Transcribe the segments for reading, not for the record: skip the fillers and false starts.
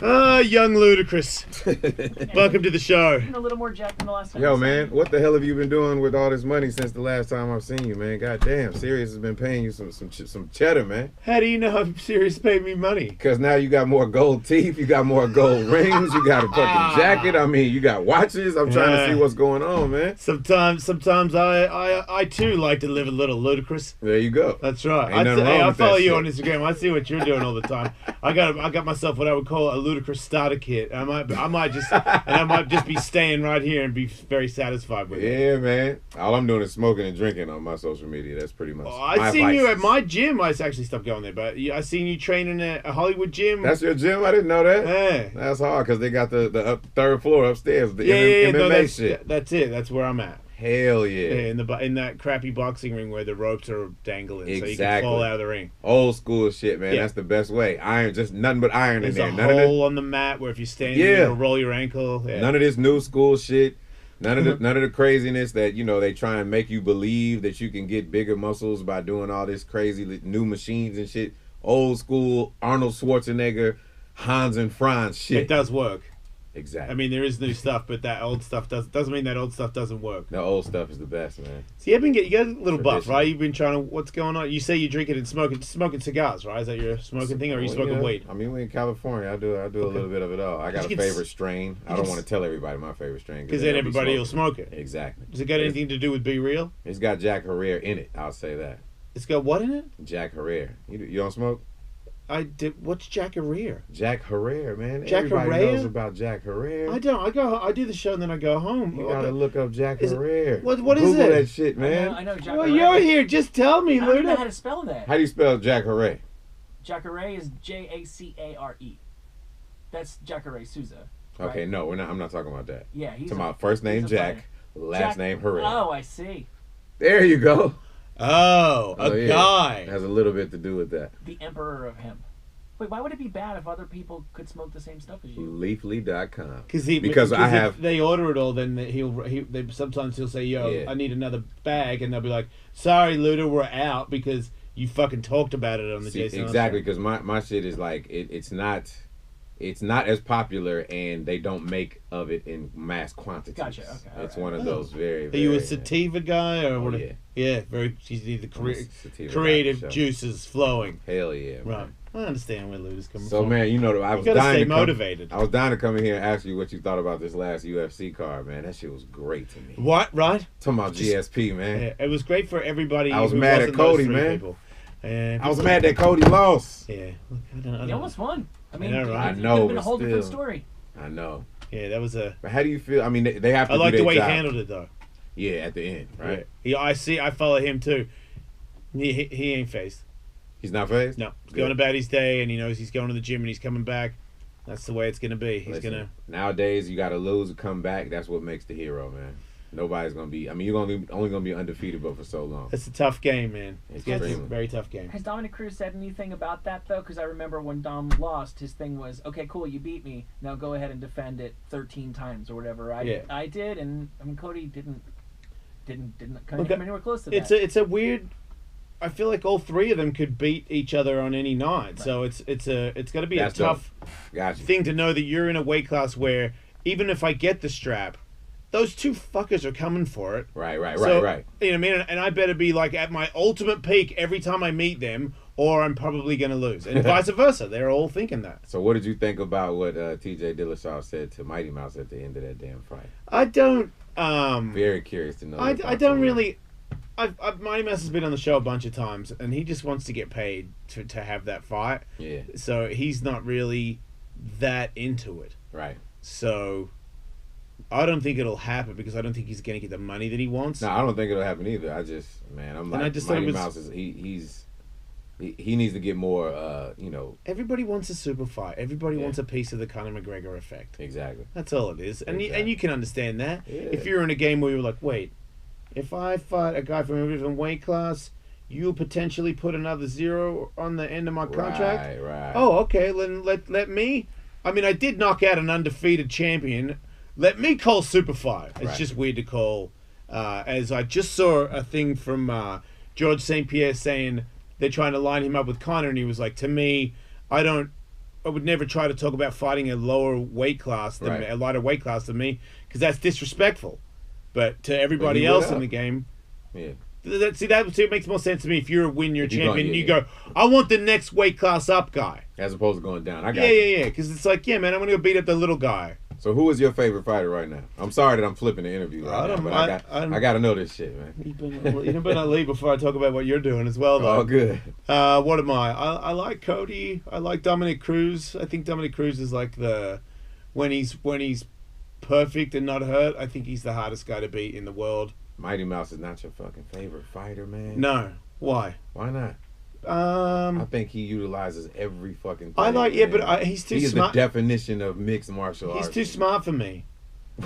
Young Ludacris. Welcome to the show. A little more jacked than the last time. Yo, man, what the hell have you been doing with all this money since the last time I've seen you, man? God damn, Sirius has been paying you some cheddar, man. How do you know Sirius paid me money? Because now you got more gold teeth, you got more gold rings, you got a fucking jacket. I mean, you got watches. I'm trying to see what's going on, man. Sometimes I too like to live a little ludicrous. There you go. That's right. Ain't nothing wrong I with follow that you shit. on Instagram. I see what you're doing all the time. I got myself what I would call a ludicrous starter kit. I might just be staying right here and be very satisfied with it. Yeah, man. All I'm doing is smoking and drinking on my social media. That's pretty much. I seen you at my gym. I actually stopped going there, but I seen you training at a Hollywood gym. That's your gym? I didn't know that. Yeah. That's hard because they got the third floor upstairs. The MMA no, shit. That's it. That's where I'm at. Hell yeah. In that crappy boxing ring where the ropes are dangling, so you Exactly. can fall out of the ring. Old school shit, man. Yeah. That's the best way. Iron, just nothing but iron There's in there. a hole on the mat where if you stand, it'll roll your ankle. Yeah. None of this new school shit. None of the craziness that they try and make you believe that you can get bigger muscles by doing all this crazy new machines and shit. Old school Arnold Schwarzenegger, Hans and Franz shit. It does work. Exactly. I mean, there is new stuff, but that old stuff doesn't mean that old stuff doesn't work. The old stuff is the best, man. See, you got a little buff, right? You've been trying to. What's going on? You say you're drinking and smoking cigars, right? Is that your smoking thing, or are you smoking weed? I mean, we in California. I do a little bit of it all. I got a favorite strain. I don't want to tell everybody my favorite strain because then everybody will smoke it. Exactly. Does it got anything to do with Be Real? It's got Jack Herrera in it. I'll say that. It's got what in it? Jack Herrera. You don't smoke? I did. What's Jack Herrera? Jack Herrera, man. Jack Everybody Herrera? knows about Jack Herrera. I don't. I do the show and then I go home. You gotta look up Jack Herrera. What is Google it? that shit, man. I know Jack Well, Herrera. you're here. Just tell me, I don't know how Luda. to spell that. How do you spell Jack Herrera? Jack Herrera is Jacare. That's Jacare Souza. Okay, right? no, I'm not talking about that. Yeah, he's to my first name he's a Jack, last name Herrera. Oh, I see. There you go. Oh, a guy. It has a little bit to do with that. The Emperor of Hemp. Wait, why would it be bad if other people could smoke the same stuff as you? Leafly.com. Because I have. If they order it all, then sometimes he'll say, "Yo, Yeah. I need another bag," and they'll be like, "Sorry, Luda, we're out because you fucking talked about it on the Jason." Exactly, because my shit is like it's not as popular, and they don't make of it in mass quantities. Gotcha. Okay. It's one of those very. Are you a sativa guy or what? Yeah. Yeah, very. She's the Sativa creative guy, juices flowing. Hell yeah, man. Right. I understand where Luda's coming So from. man, I was gotta dying stay to motivated. I was dying to come in here and ask you what you thought about this last UFC card, man. That shit was great to me. What? Right? Talking about GSP, man. Yeah, it was great for everybody. I was who mad at wasn't those Cody, three man. people. And I was mad that Cody lost. Yeah. Look, I don't He almost won. I mean, I know, right? it could I know, have been a but whole different still. story. I know. Yeah, that was a. But how do you feel? I mean, they have to. I like do the their way job. he handled it though. Yeah, at the end, right? Yeah. I follow him too. He ain't phased. He's not phased? No, he's going about his day, and he knows he's going to the gym and he's coming back. That's the way it's gonna be. He's Listen, nowadays you got to lose and come back. That's what makes the hero, man. Nobody's gonna be. I mean, you're only gonna be undefeated, but for so long. It's a tough game, man. It's a Extremely. very tough game. Has Dominic Cruz said anything about that though? Because I remember when Dom lost, his thing was, "Okay, cool, you beat me. Now go ahead and defend it 13 times or whatever." I did, and I mean Cody couldn't come anywhere close to that. It's a weird. I feel like all three of them could beat each other on any night. Right. So it's got to be a tough thing to know that you're in a weight class where even if I get the strap, those two fuckers are coming for it. Right. You know what I mean? And I better be like at my ultimate peak every time I meet them, or I'm probably going to lose. And vice versa. They're all thinking that. So what did you think about what TJ Dillashaw said to Mighty Mouse at the end of that damn fight? I don't... very curious to know. I don't really... Mighty Mouse has been on the show a bunch of times, and he just wants to get paid to have that fight. Yeah. So he's not really that into it. Right. So I don't think it'll happen because I don't think he's going to get the money that he wants. No, I don't think it'll happen either. I'm like, Mighty Mouse is he needs to get more. Everybody wants a super fight. Everybody wants a piece of the Conor McGregor effect. Exactly. That's all it is, and you can understand that. Yeah. If you're in a game where you're like, wait, if I fight a guy from a different weight class, you'll potentially put another 0 on the end of my contract. Right. Oh, okay. Then let me. I mean, I did knock out an undefeated champion. Let me call super fight. It's just weird to call. As I just saw a thing from George St. Pierre saying they're trying to line him up with Conor, and he was like, to me, I don't would never try to talk about fighting a lower weight class than a lighter weight class than me, because that's disrespectful. But to everybody else in the game, that makes more sense to me. If you're a champion, and you go, I want the next weight class up guy, as opposed to going down. I got because it's like, man, I'm gonna go beat up the little guy. So who is your favorite fighter right now? I'm sorry that I'm flipping the interview right now, but I got to know this shit, man. You better leave before I talk about what you're doing as well, though. Oh, good. What am I? I like Cody. I like Dominic Cruz. I think Dominic Cruz is like when he's perfect and not hurt, I think he's the hardest guy to beat in the world. Mighty Mouse is not your fucking favorite fighter, man. No. Why? Why not? I think he utilizes every fucking thing. But he's too smart. He is the definition of mixed martial arts. He's too smart for me.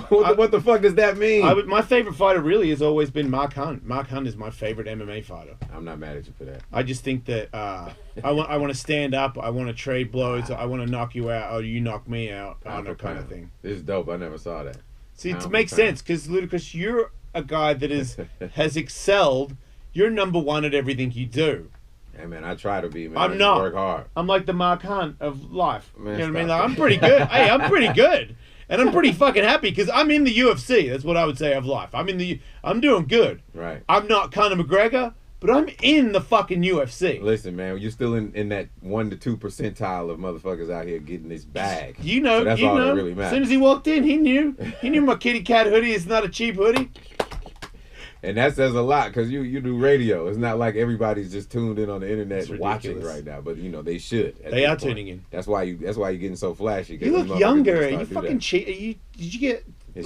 What the fuck does that mean? My favorite fighter really has always been Mark Hunt. Mark Hunt is my favorite MMA fighter. I'm not mad at you for that. I just think that I want to stand up. I want to trade blows. I want to knock you out, or you knock me out, kind of thing. This is dope. I never saw that. See, it makes sense because Ludacris, you're a guy that has excelled. You're number one at everything you do. Hey man, I try to be, man. I'm not. Work hard. I'm like the Mark Hunt of life. Man, you know what I mean? Like, I'm pretty good. Hey, I'm pretty good. And I'm pretty fucking happy because I'm in the UFC. That's what I would say of life. I'm doing good. Right. I'm not Conor McGregor, but I'm in the fucking UFC. Listen, man, you're still in that 1 to 2 percentile of motherfuckers out here getting this bag. You know, so that's all that really matters. As soon as he walked in, he knew my kitty cat hoodie is not a cheap hoodie. And that says a lot because you do radio. It's not like everybody's just tuned in on the internet watching right now, but they should. They are tuning in. That's why you're getting so flashy. You look younger. Are you fucking cheat? Did you get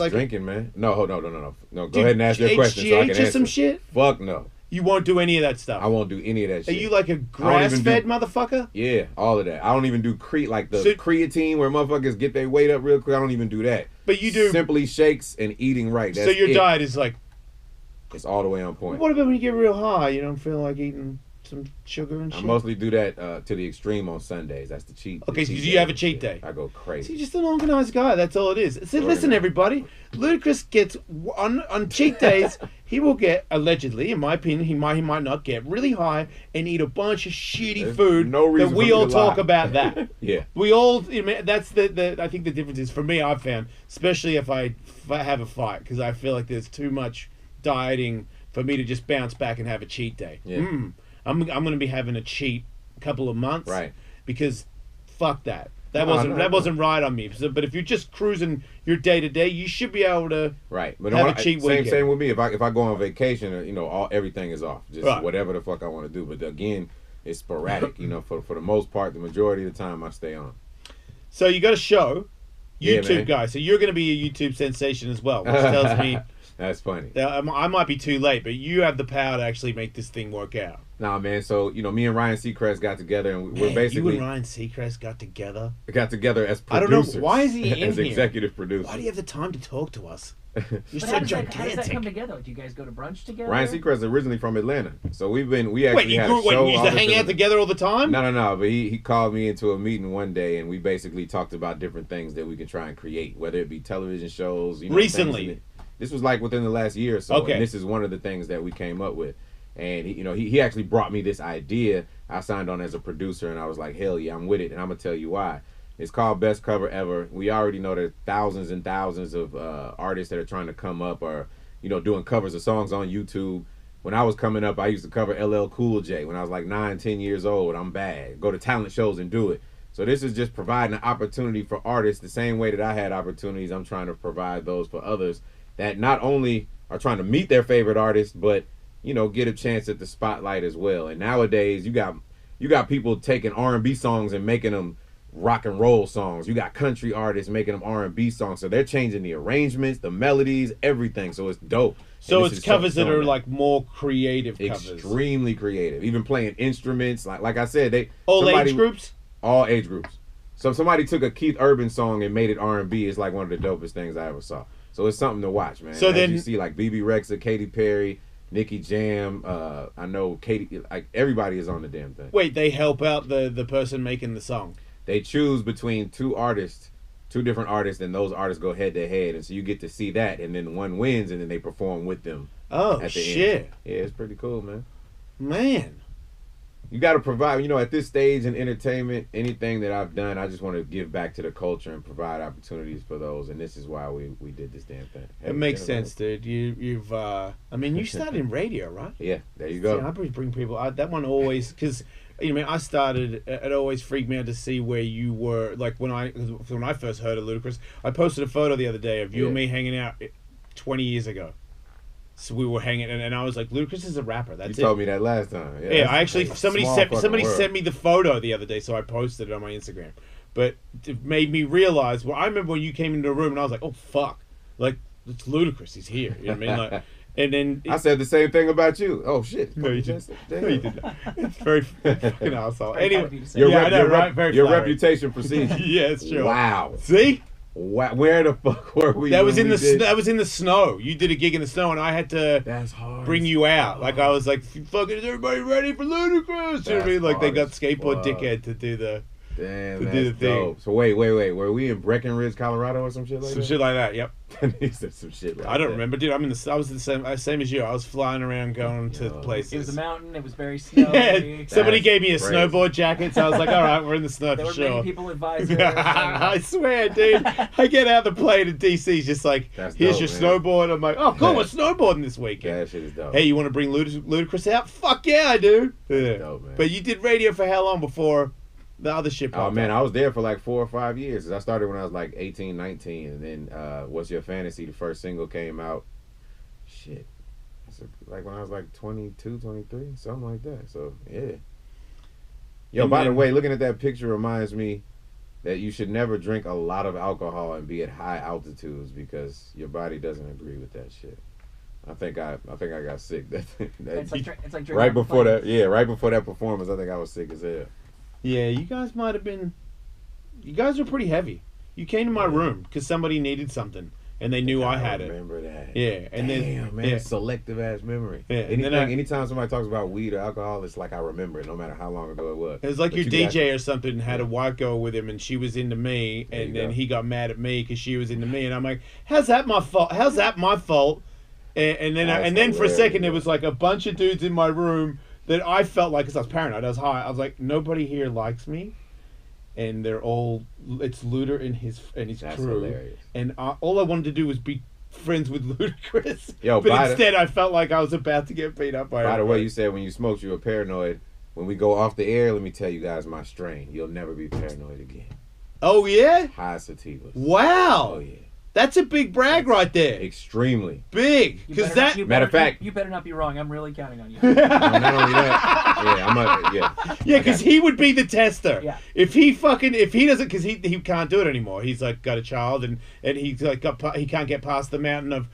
drinking, man? No. Go ahead and ask your question so I can answer. Some shit? Fuck no. You won't do any of that stuff. I won't do any of that shit. Are you like a grass-fed motherfucker? Yeah, all of that. I don't even do creatine where motherfuckers get their weight up real quick. I don't even do that. But you do simply shakes and eating right. That's so your diet is like. It's all the way on point. What about when you get real high? You don't feel like eating some sugar and shit? I mostly do that to the extreme on Sundays. That's the cheat. Okay, so you have a cheat day. I go crazy. So you're just an organized guy. That's all it is. So listen, everybody. Ludacris gets on cheat days. He will get, allegedly, in my opinion, he might not get really high and eat a bunch of shitty food. No reason that we all talk about that. Yeah. We all. That's I think the difference is for me. I've found, especially if I have a fight, because I feel like there's too much dieting for me to just bounce back and have a cheat day. Yeah. I'm going to be having a cheat couple of months, right? Because fuck that. That wasn't right on me. So, but if you're just cruising your day to day, you should be able to but have a cheat weekend. Same with me. If I go on vacation, everything is off. Just whatever the fuck I want to do. But again, it's sporadic. For the most part, the majority of the time I stay on. So you got a show, YouTube guy. So you're going to be a YouTube sensation as well, which tells me. That's funny. I might be too late, but you have the power to actually make this thing work out. Nah, man. So, me and Ryan Seacrest got together, and we're basically... You and Ryan Seacrest got together? Got together as producers. I don't know. Why is he in here? As executive producer. Why do you have the time to talk to us? You're so gigantic. How does that come together? Do you guys go to brunch together? Ryan Seacrest is originally from Atlanta. So we actually had a show. Wait, you used to hang out together all the time? No. But he called me into a meeting one day, and we basically talked about different things that we can try and create, whether it be television shows. Recently. This was like within the last year or so. Okay. And this is one of the things that we came up with. And he actually brought me this idea. I signed on as a producer, and I was like, hell yeah, I'm with it. And I'm gonna tell you why. It's called Best Cover Ever. We already know there's thousands and thousands of artists that are trying to come up or doing covers of songs on YouTube. When I was coming up, I used to cover LL Cool J. When I was like 9, 10 years old, I'm bad. Go to talent shows and do it. So this is just providing an opportunity for artists the same way that I had opportunities. I'm trying to provide those for others that not only are trying to meet their favorite artists, but get a chance at the spotlight as well. And nowadays, you got people taking R&B songs and making them rock and roll songs. You got country artists making them R&B songs. So they're changing the arrangements, the melodies, everything. So it's dope. So it's covers that are like more creative covers. Extremely creative. Even playing instruments. Like I said, age groups? All age groups. So somebody took a Keith Urban song and made it R&B. It's like one of the dopest things I ever saw. So it's something to watch, man. So then you see like BB Rexha, Katy Perry, Nicki Jam, I know Katy, like everybody is on the damn thing. Wait, they help out the person making the song. They choose between two different artists, and those artists go head to head, and so you get to see that, and then one wins, and then they perform with them. Oh, shit. End. Yeah, it's pretty cool, man. Man. You got to provide, at this stage in entertainment, anything that I've done, I just want to give back to the culture and provide opportunities for those. And this is why we did this damn thing. It makes sense, dude. You've you started in radio, right? Yeah, there you go. See, I bring people out. That one always, because, I started, it always freaked me out to see where you were. Like, when I first heard of Ludacris, I posted a photo the other day of you and me hanging out 20 years ago. So we were hanging, and I was like, Ludacris is a rapper. That's You told me that last time. Yeah, I actually, somebody sent me the photo the other day, so I posted it on my Instagram. But it made me realize, I remember when you came into the room, and I was like, oh, fuck. Like, it's Ludacris. He's here. You know what I mean? Like, and then... I said the same thing about you. Oh, shit. No, you didn't. No, you did not. It's very fucking asshole. Anyway, your reputation precedes you. Yeah, it's true. Wow. See? Where the fuck were we? That was in the snow. You did a gig in the snow, and I had to bring you out. Like, I was like, "Fucking, is everybody ready for Ludacris?" You know what I mean? Like, they got skateboard dickhead to do the thing. Dope. So wait. Were we in Breckenridge, Colorado, or some shit like that? Some shit like that. Yep. He said some shit like that. I don't remember, dude. I was the same as you. I was flying around going to places. It was a mountain. It was very snowy. Yeah, somebody gave me a snowboard jacket, so I was like, all right, we're in the snow for sure. There were many people advising. I swear, dude. I get out of the plane in DC, just like, here's your snowboard. I'm like, oh, cool, we're snowboarding this weekend. That shit is dope. Hey, you want to bring Ludacris out? Fuck yeah, I do. That's dope, man. But you did radio for how long before the other shit popped Oh, man, up? I was there for like 4 or 5 years. I started when I was like 18, 19. And then What's Your Fantasy, the first single came out. Shit. Like when I was like 22, 23, something like that. So, yeah. Yo, by the way, looking at that picture reminds me that you should never drink a lot of alcohol and be at high altitudes because your body doesn't agree with that shit. I think I got sick. It's like right before that. Yeah, right before that performance, I think I was sick as hell. Yeah, you guys might have been. You guys were pretty heavy. You came to my room because somebody needed something, and they knew I had it. Remember that? Yeah, and Damn, man, selective ass memory. Yeah, anytime somebody talks about weed or alcohol, it's like I remember it, no matter how long ago it was. It was like your DJ or something had a white girl with him, and she was into me, and then he got mad at me because she was into me, and I'm like, how's that my fault? How's that my fault? And then for a second, it was like a bunch of dudes in my room that I felt like, because I was paranoid, I was high, I was like, nobody here likes me, and they're all, it's Luda and his That's crew. Hilarious. And all I wanted to do was be friends with Ludacris. Yo, but instead I felt like I was about to get beat up by the way, you said when you smoked you were paranoid. When we go off the air, let me tell you guys my strain. You'll never be paranoid again. Oh, yeah? High sativas. Wow. Oh, yeah. That's a big brag right there. Extremely. Big. Because that... Matter of fact... You better not be wrong. I'm really counting on you. Not only that. Yeah, because he would be the tester. Yeah. If he doesn't... Because he can't do it anymore. He's like got a child and he's like he can't get past the mountain of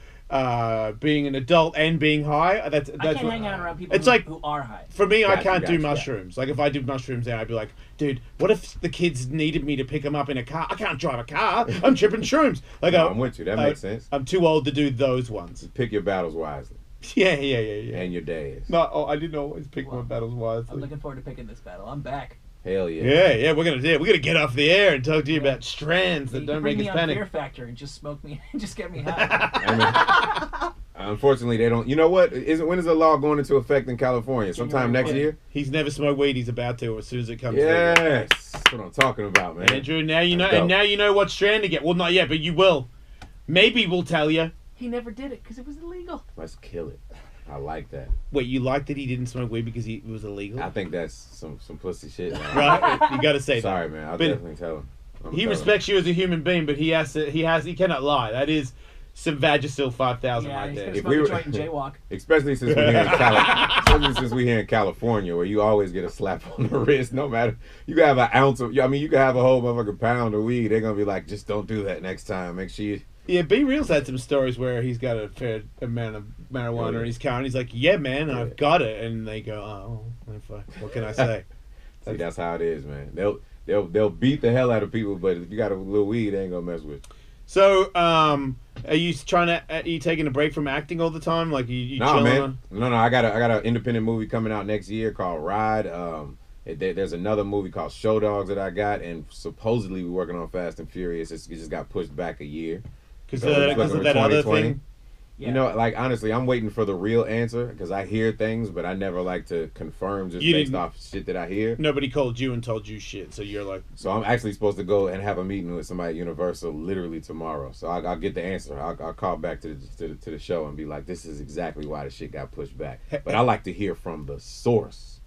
being an adult and being high. I can't hang out around people who are high. For me, I can't do mushrooms. Yeah. Like if I did mushrooms then I'd be like, dude, what if the kids needed me to pick them up in a car? I can't drive a car. I'm tripping shrooms. Like I'm with you. That makes sense. I'm too old to do those ones. Pick your battles wisely. Yeah. And your days. No, I didn't always pick my battles wisely. I'm looking forward to picking this battle. I'm back. Hell yeah. Yeah, we're gonna get off the air and talk to you about strands that don't make us panic. Fear Factor and just smoke me, just get me high. Unfortunately, they don't. You know what? When is the law going into effect in California? Sometime next year. He's never smoked weed. He's about to as soon as it comes. Yes, that's what I'm talking about, man. Andrew, now you know, and now you know what strand to get. Well, not yet, but you will. Maybe we'll tell you. He never did it because it was illegal. Let's kill it. I like that. Wait, you like that he didn't smoke weed because it was illegal? I think that's some pussy shit. Man. Right? You got to say that. Sorry, man. I'll definitely tell him. He respects you as a human being, but he cannot lie. That is some Vagisil 5000 right there. If we were and jaywalk. Especially since we're here in California, where you always get a slap on the wrist, no matter. You can have an ounce of. I mean, you can have a whole motherfucking pound of weed. They're gonna be like, just don't do that next time. Make sure you. Yeah, B Real's had some stories where he's got a fair amount of marijuana in his car, and he's like, "Yeah, man, I've got it," and they go, "Oh, what can I say?" See, that's how it is, man. They'll beat the hell out of people, but if you got a little weed, they ain't gonna mess with you. So, are you taking a break from acting all the time? Like you chilling? Man. No. I got an independent movie coming out next year called Ride. There's another movie called Show Dogs that I got, and supposedly we're working on Fast and Furious. It just got pushed back a year. Because of that other thing? You know, like, honestly, I'm waiting for the real answer because I hear things, but I never like to confirm just based off shit that I hear. Nobody called you and told you shit, so you're like... So I'm actually supposed to go and have a meeting with somebody at Universal literally tomorrow. So I'll get the answer. I'll call back to the show and be like, this is exactly why the shit got pushed back. But I like to hear from the source.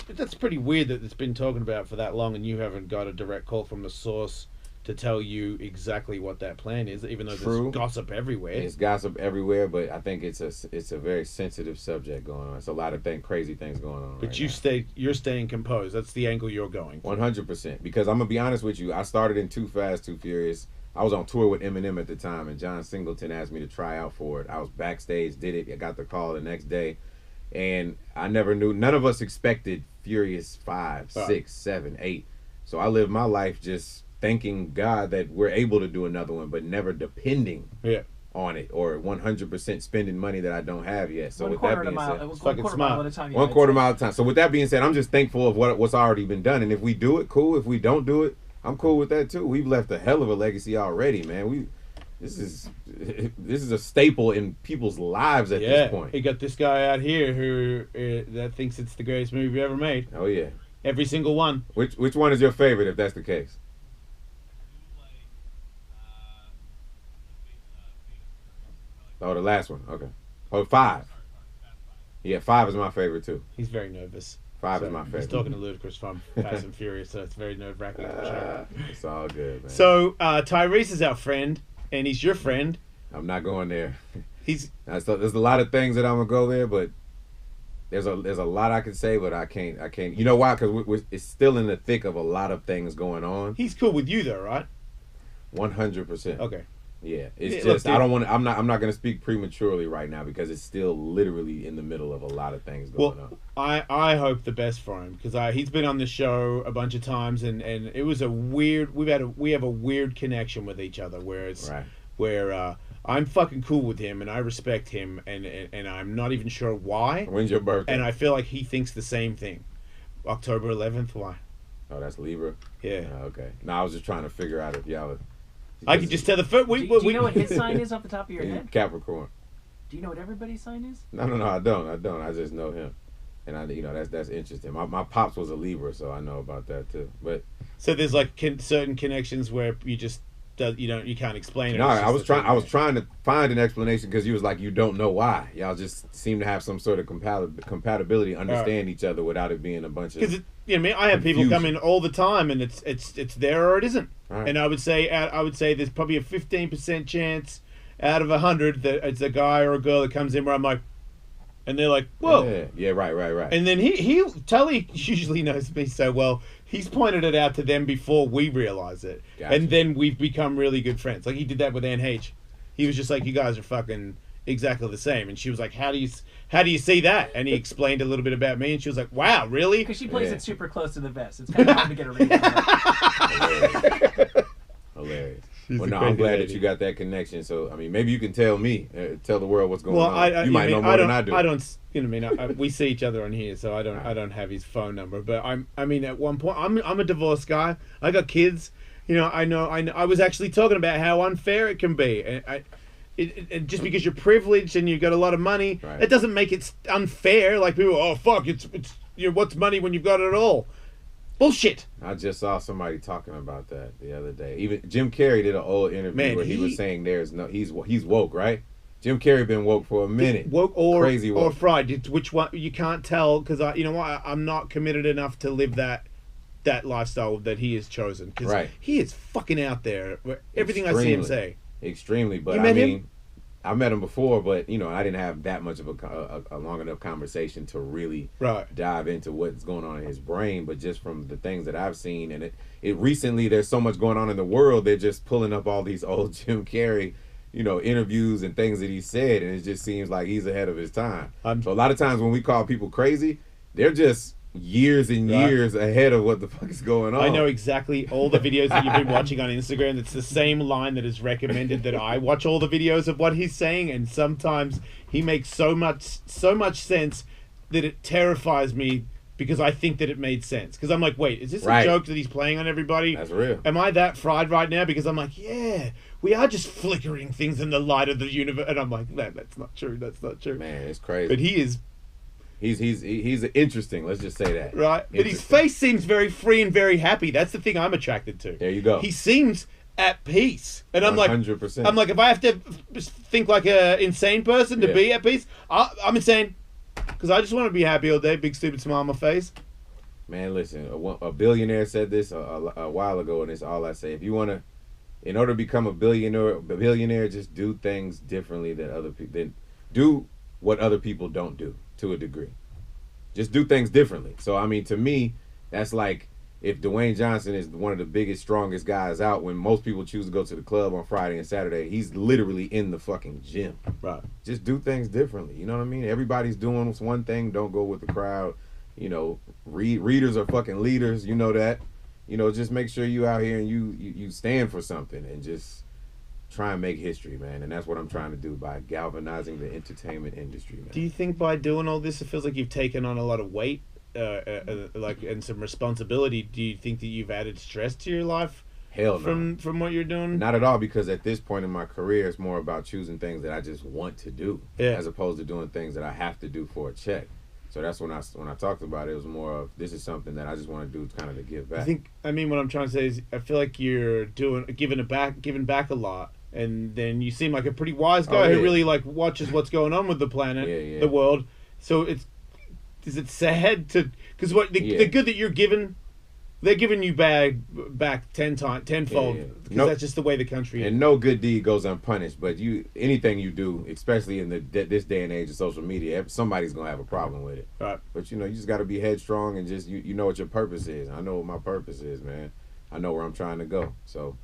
But that's pretty weird that it's been talking about for that long and you haven't got a direct call from the source to tell you exactly what that plan is, even though there's gossip everywhere. It's gossip everywhere, but I think it's a very sensitive subject going on. It's a lot of crazy things going on. But you're staying composed. That's the angle you're going. 100%. Because I'm gonna be honest with you, I started in Too Fast, Too Furious. I was on tour with Eminem at the time, and John Singleton asked me to try out for it. I was backstage, did it. I got the call the next day, and I never knew. None of us expected Furious 5, 6, 7, 8. So I lived my life just thanking God that we're able to do another one, but never depending on it or 100% spending money that I don't have yet. So with that being said, one quarter mile at a time. One quarter mile at a time. So with that being said, I'm just thankful of what's already been done. And if we do it, cool. If we don't do it, I'm cool with that too. We've left a hell of a legacy already, man. This is a staple in people's lives at this point. You got this guy out here who that thinks it's the greatest movie ever made. Oh yeah, every single one. Which one is your favorite, if that's the case? Oh, the last one. Okay. Oh, 5. Yeah, 5 is my favorite too. He's very nervous. 5 is my favorite. He's talking to Ludacris from Fast and Furious, so it's very nerve-wracking. It's all good, man. So Tyrese is our friend, and he's your friend. I'm not going there. There's a lot of things that I'm gonna go there, but there's a lot I could say, but I can't. You know why? Because it's still in the thick of a lot of things going on. He's cool with you though, right? 100%. Okay. Yeah, it's just I don't want to. I'm not going to speak prematurely right now because it's still literally in the middle of a lot of things going on. I hope the best for him because he's been on the show a bunch of times and it was a weird. We have a weird connection with each other where it's where I'm fucking cool with him and I respect him and I'm not even sure why. When's your birthday? And I feel like he thinks the same thing. October 11th. Why? Oh, that's Libra. Yeah. Okay. No, I was just trying to figure out if y'all. I could just tell the foot. Do you know what his sign is off the top of your head? Capricorn. Do you know what everybody's sign is? No, I don't. I just know him, and that's interesting. My pops was a Libra, so I know about that too. But so there's like certain connections where you just you can't explain it. No, I was trying to find an explanation because you was like you don't know why. Y'all just seem to have some sort of compatibility, understand each other without it being a bunch of. Because I have people come in all the time, and it's there or it isn't. Right. And I would say there's probably a 15% chance out of 100 that it's a guy or a girl that comes in where I'm like, and they're like, whoa. Yeah, right. And then Tully usually knows me so well. He's pointed it out to them before we realize it. Gotcha. And then we've become really good friends. Like he did that with Anne H. He was just like, you guys are fucking exactly the same. And she was like, how do you see that? And he explained a little bit about me and she was like, wow, really? Because she plays it super close to the vest. It's kind of hard to get a read on her. Hilarious. Well, no, I'm glad that you got that connection. So, I mean, maybe you can tell me, tell the world what's going on. You might know more than I do. I don't, we see each other on here, so I don't have his phone number. But at one point, I'm a divorced guy. I got kids. I was actually talking about how unfair it can be. And just because you're privileged and you've got a lot of money, it doesn't make it unfair. Like people, oh fuck, it's what's money when you've got it all? Bullshit. I just saw somebody talking about that the other day. Even Jim Carrey did an old interview where he was saying he's woke, right? Jim Carrey been woke for a minute. Woke or crazy woke. Or fried. Which one you can't tell because I'm not committed enough to live that lifestyle that he has chosen because he is fucking out there. Everything I see him say. Extremely, but I met him before, but I didn't have that much of a long enough conversation to really dive into what's going on in his brain. But just from the things that I've seen, and it recently, there's so much going on in the world. They're just pulling up all these old Jim Carrey, interviews and things that he said, and it just seems like he's ahead of his time. So a lot of times when we call people crazy, they're just years and years ahead of what the fuck is going on. I know exactly all the videos that you've been watching on Instagram. It's the same line that is recommended that I watch all the videos of what he's saying, and sometimes he makes so much sense that it terrifies me because I think that it made sense. Because I'm like, wait, is this a joke that he's playing on everybody? That's real. Am I that fried right now? Because I'm like, yeah, we are just flickering things in the light of the universe. And I'm like, man, that's not true. That's not true. Man, it's crazy. But he is... He's interesting. Let's just say that. Right. But his face seems very free and very happy. That's the thing I'm attracted to. There you go. He seems at peace. And I'm 100%. like, if I have to think like an insane person to be at peace, I'm insane. Because I just want to be happy all day. Big stupid smile on my face. Man, listen. A billionaire said this a while ago, and it's all I say. If you want to, in order to become a billionaire, just do things differently than other people. Do what other people don't do to a degree. Just do things differently. So, I mean, to me, that's like if Dwayne Johnson is one of the biggest, strongest guys out, when most people choose to go to the club on Friday and Saturday, he's literally in the fucking gym. Right. Just do things differently. You know what I mean? Everybody's doing one thing. Don't go with the crowd. You know, readers are fucking leaders. You know that. You know, just make sure you out here and you stand for something and just try and make history, man. And that's what I'm trying to do by galvanizing the entertainment industry, man. Do you think by doing all this, it feels like you've taken on a lot of weight, and some responsibility? Do you think that you've added stress to your life? Hell no. From what you're doing? Not at all, because at this point in my career, it's more about choosing things that I just want to do, as opposed to doing things that I have to do for a check. So that's when I talked about it, it was more of, this is something that I just want to do kind of to give back. What I'm trying to say is, I feel like you're giving back a lot. And then you seem like a pretty wise guy who really like watches what's going on with the planet, the world. So is it sad to, because the good that you're giving, they're giving you back tenfold. Because that's just the way the country is. And no good deed goes unpunished. But anything you do, especially in this day and age of social media, somebody's gonna have a problem with it. Right. But you just got to be headstrong and just you know what your purpose is. I know what my purpose is, man. I know where I'm trying to go. So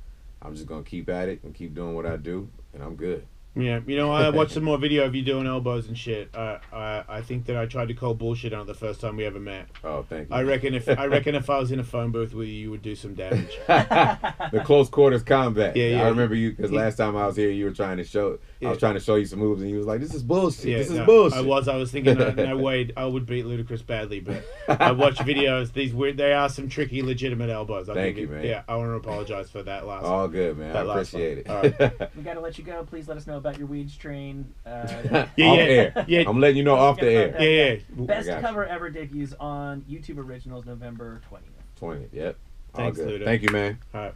I'm just going to keep at it and keep doing what I do, and I'm good. Yeah, I watched some more video of you doing elbows and shit. I think that I tried to call bullshit on it the first time we ever met. Oh, thank you. I reckon if I was in a phone booth with you would do some damage. The close quarters combat. Yeah. I remember you, because last time I was here, you were trying to show. I was trying to show you some moves, and you was like, "This is bullshit. This is bullshit." I was thinking, no way, I would beat Ludacris badly, but I watched videos. They are some tricky, legitimate elbows. Thank you, man. Yeah, I want to apologize for that last. All good, man. I appreciate it. All right. We got to let you go. Please let us know about your weed strain. Off air. Yeah. I'm letting you know off the air. Yeah. Best cover ever debuts on YouTube Originals November 20th. 20th. Yep. Thanks, all good. Luda. Thank you, man. All right.